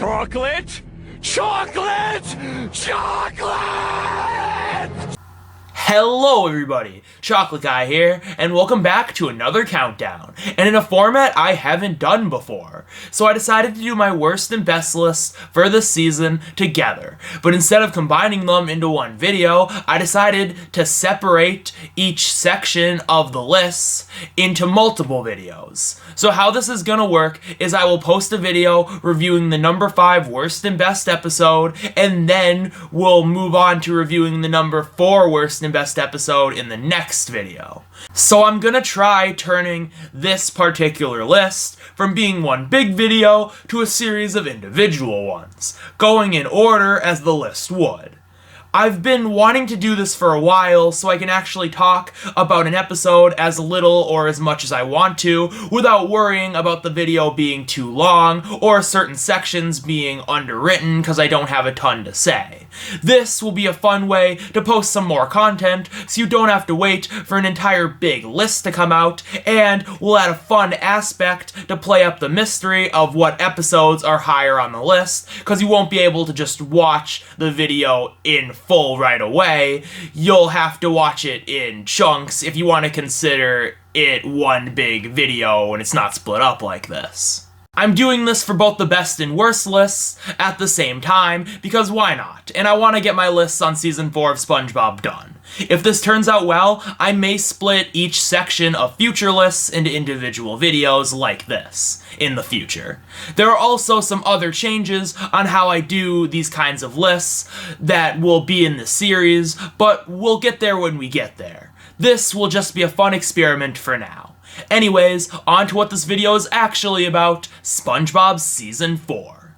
Chocolate? Chocolate! Chocolate! Hello everybody, Chocolate Guy here, and welcome back to another countdown, and in a format I haven't done before. So I decided to do my worst and best lists for this season together, but instead of combining them into one video, I decided to separate each section of the lists into multiple videos. So how this is gonna work is I will post a video reviewing the number 5 worst and best episode, and then we'll move on to reviewing the number 4 worst and best episode in the next video. So I'm gonna try turning this particular list from being one big video to a series of individual ones, going in order as the list would. I've been wanting to do this for a while so I can actually talk about an episode as little or as much as I want to without worrying about the video being too long or certain sections being underwritten because I don't have a ton to say. This will be a fun way to post some more content so you don't have to wait for an entire big list to come out, and we'll add a fun aspect to play up the mystery of what episodes are higher on the list, because you won't be able to just watch the video in full right away. You'll have to watch it in chunks if you want to consider it one big video and it's not split up like this. I'm doing this for both the best and worst lists at the same time, because why not? And I want to get my lists on season 4 of SpongeBob done. If this turns out well, I may split each section of future lists into individual videos like this in the future. There are also some other changes on how I do these kinds of lists that will be in this series, but we'll get there when we get there. This will just be a fun experiment for now. Anyways, on to what this video is actually about, SpongeBob Season 4.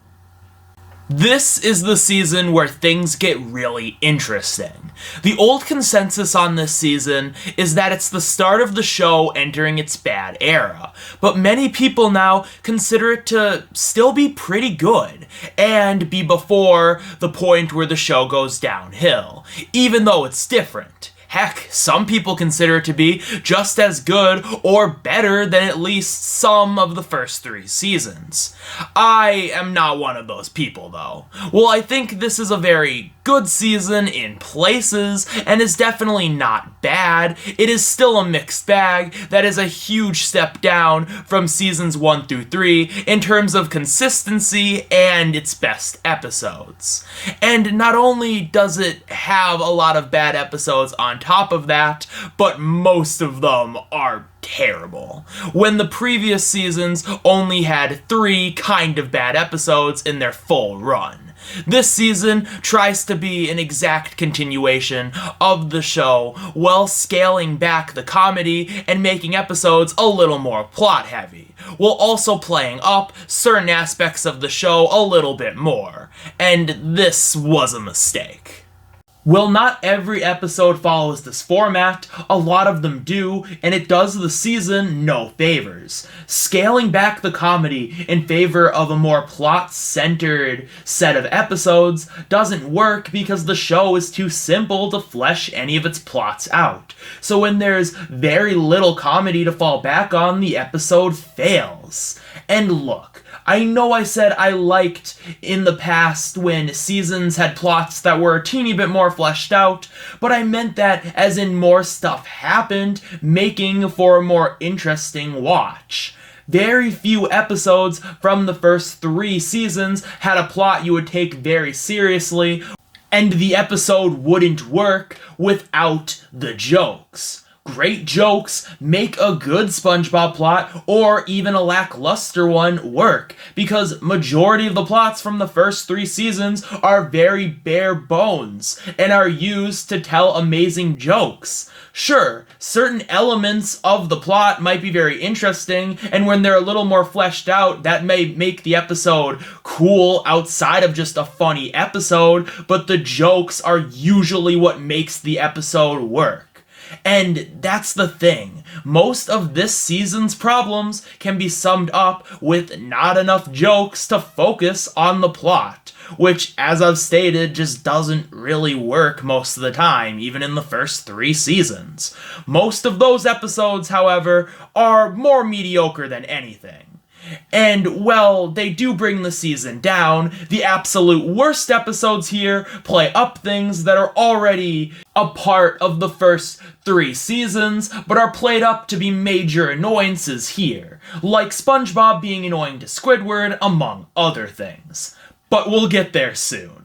This is the season where things get really interesting. The old consensus on this season is that it's the start of the show entering its bad era, but many people now consider it to still be pretty good, and be before the point where the show goes downhill, even though it's different. Heck, some people consider it to be just as good or better than at least some of the first 3 seasons. I am not one of those people, though. Well, I think this is a very good season in places, and is definitely not bad. It is still a mixed bag that is a huge step down from seasons 1 through 3 in terms of consistency and its best episodes. And not only does it have a lot of bad episodes on top of that, but most of them are terrible, when the previous seasons only had 3 kind of bad episodes in their full run. This season tries to be an exact continuation of the show while scaling back the comedy and making episodes a little more plot heavy, while also playing up certain aspects of the show a little bit more. And this was a mistake. Well, not every episode follows this format, a lot of them do, and it does the season no favors. Scaling back the comedy in favor of a more plot-centered set of episodes doesn't work because the show is too simple to flesh any of its plots out. So when there's very little comedy to fall back on, the episode fails. And look, I know I said I liked in the past when seasons had plots that were a teeny bit more fleshed out, but I meant that as in more stuff happened, making for a more interesting watch. Very few episodes from the first 3 seasons had a plot you would take very seriously, and the episode wouldn't work without the jokes. Great jokes make a good SpongeBob plot, or even a lackluster one, work, because majority of the plots from the first 3 seasons are very bare bones, and are used to tell amazing jokes. Sure, certain elements of the plot might be very interesting, and when they're a little more fleshed out, that may make the episode cool outside of just a funny episode, but the jokes are usually what makes the episode work. And that's the thing. Most of this season's problems can be summed up with not enough jokes to focus on the plot, which, as I've stated, just doesn't really work most of the time, even in the first 3 seasons. Most of those episodes, however, are more mediocre than anything. And while they do bring the season down, the absolute worst episodes here play up things that are already a part of the first 3 seasons, but are played up to be major annoyances here, like SpongeBob being annoying to Squidward, among other things. But we'll get there soon.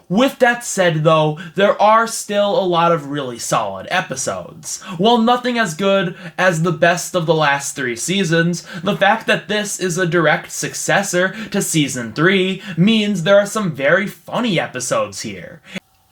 With that said though, there are still a lot of really solid episodes. While nothing as good as the best of the last 3 seasons, the fact that this is a direct successor to Season 3 means there are some very funny episodes here.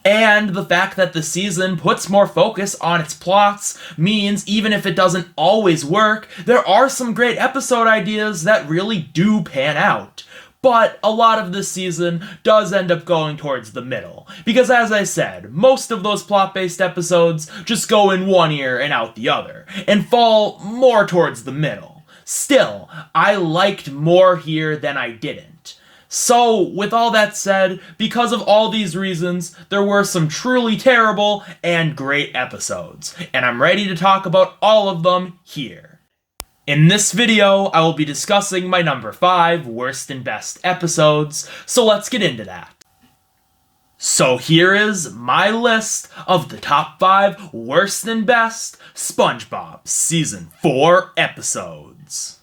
And the fact that the season puts more focus on its plots means even if it doesn't always work, there are some great episode ideas that really do pan out. But a lot of this season does end up going towards the middle, because as I said, most of those plot-based episodes just go in one ear and out the other, and fall more towards the middle. Still, I liked more here than I didn't. So, with all that said, because of all these reasons, there were some truly terrible and great episodes, and I'm ready to talk about all of them here. In this video, I will be discussing my number 5 worst and best episodes, so let's get into that. So here is my list of the top 5 worst and best SpongeBob Season 4 episodes.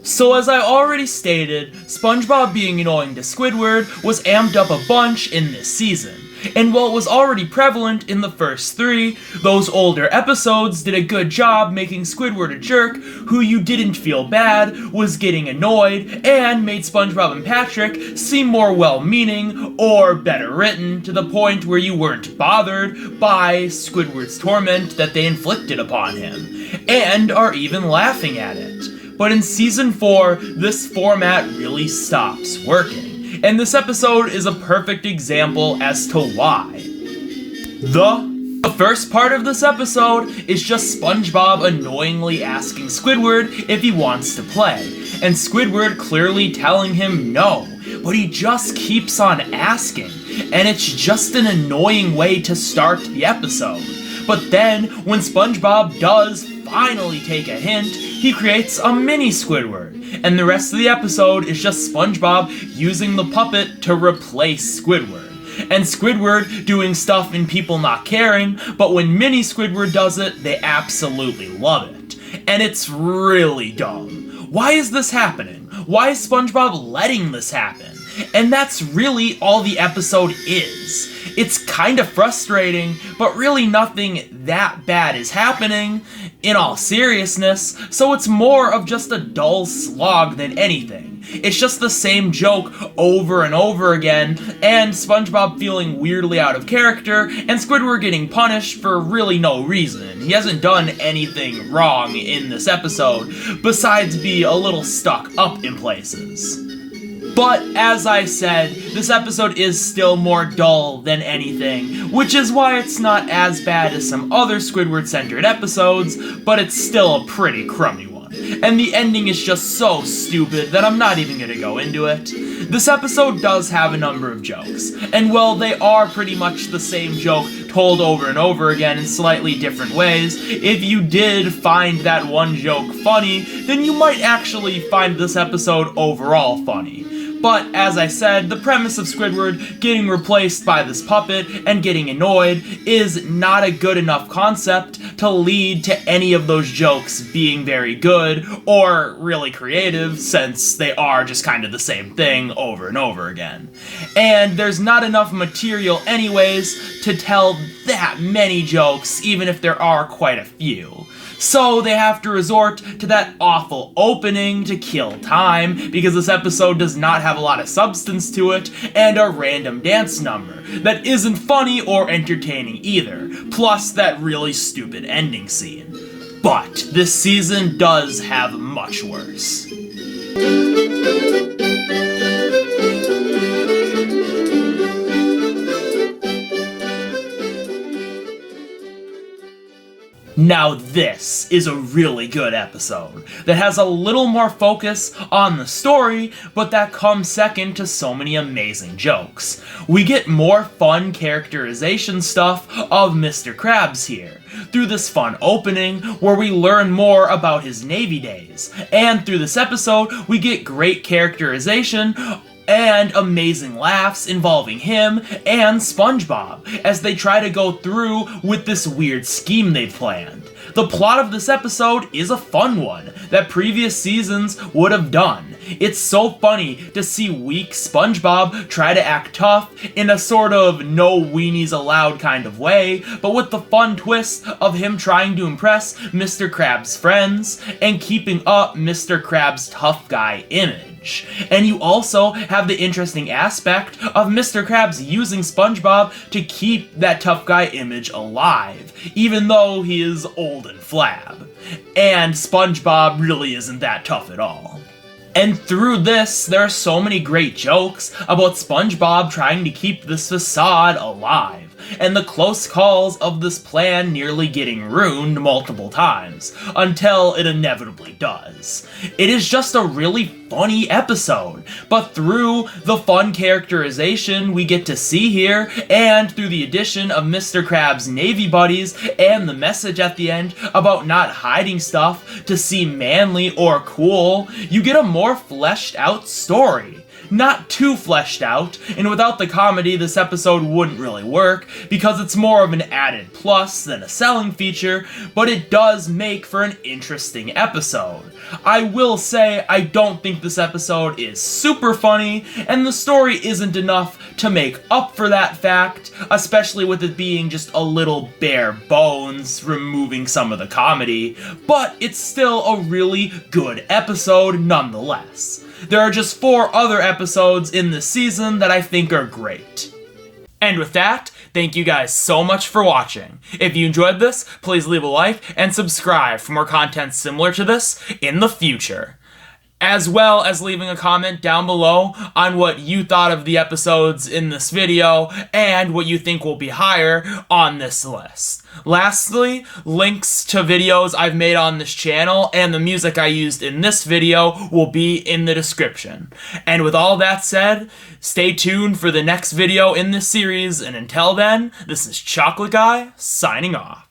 So as I already stated, SpongeBob being annoying to Squidward was amped up a bunch in this season, and while it was already prevalent in the first 3, those older episodes did a good job making Squidward a jerk who you didn't feel bad, was getting annoyed, and made SpongeBob and Patrick seem more well-meaning or better written to the point where you weren't bothered by Squidward's torment that they inflicted upon him, and are even laughing at it. But in Season 4, this format really stops working, and this episode is a perfect example as to why. The first part of this episode is just SpongeBob annoyingly asking Squidward if he wants to play, and Squidward clearly telling him no, but he just keeps on asking, and it's just an annoying way to start the episode. But then, when SpongeBob does finally take a hint, he creates a mini Squidward, and the rest of the episode is just SpongeBob using the puppet to replace Squidward, and Squidward doing stuff and people not caring, but when mini Squidward does it, they absolutely love it. And it's really dumb. Why is this happening? Why is SpongeBob letting this happen? And that's really all the episode is. It's kind of frustrating, but really nothing that bad is happening, in all seriousness, so it's more of just a dull slog than anything. It's just the same joke over and over again, and SpongeBob feeling weirdly out of character, and Squidward getting punished for really no reason. He hasn't done anything wrong in this episode, besides be a little stuck up in places. But, as I said, this episode is still more dull than anything, which is why it's not as bad as some other Squidward-centered episodes, but it's still a pretty crummy one. And the ending is just so stupid that I'm not even gonna go into it. This episode does have a number of jokes, and while they are pretty much the same joke told over and over again in slightly different ways, if you did find that one joke funny, then you might actually find this episode overall funny. But, as I said, the premise of Squidward getting replaced by this puppet and getting annoyed is not a good enough concept to lead to any of those jokes being very good or really creative, since they are just kind of the same thing over and over again. And there's not enough material anyways to tell that many jokes, even if there are quite a few. So they have to resort to that awful opening to kill time, because this episode does not have a lot of substance to it, and a random dance number that isn't funny or entertaining either, plus that really stupid ending scene. But this season does have much worse. Now this is a really good episode that has a little more focus on the story, but that comes second to so many amazing jokes. We get more fun characterization stuff of Mr. Krabs here, through this fun opening where we learn more about his Navy days, and through this episode we get great characterization and amazing laughs involving him and SpongeBob as they try to go through with this weird scheme they've planned. The plot of this episode is a fun one that previous seasons would have done. It's so funny to see weak SpongeBob try to act tough in a sort of no weenies allowed kind of way, but with the fun twist of him trying to impress Mr. Krabs' friends and keeping up Mr. Krabs' tough guy image. And you also have the interesting aspect of Mr. Krabs using SpongeBob to keep that tough guy image alive, even though he is old and flab. And SpongeBob really isn't that tough at all. And through this, there are so many great jokes about SpongeBob trying to keep this facade alive, and the close calls of this plan nearly getting ruined multiple times, until it inevitably does. It is just a really funny episode, but through the fun characterization we get to see here, and through the addition of Mr. Krabs' Navy buddies, and the message at the end about not hiding stuff to seem manly or cool, you get a more fleshed out story. Not too fleshed out, and without the comedy this episode wouldn't really work, because it's more of an added plus than a selling feature, but it does make for an interesting episode. I will say I don't think this episode is super funny, and the story isn't enough to make up for that fact, especially with it being just a little bare bones, removing some of the comedy, but it's still a really good episode nonetheless. There are just 4 other episodes in this season that I think are great. And with that, thank you guys so much for watching. If you enjoyed this, please leave a like and subscribe for more content similar to this in the future. As well as leaving a comment down below on what you thought of the episodes in this video and what you think will be higher on this list. Lastly, links to videos I've made on this channel and the music I used in this video will be in the description. And with all that said, stay tuned for the next video in this series, and until then, this is Chocolate Guy signing off.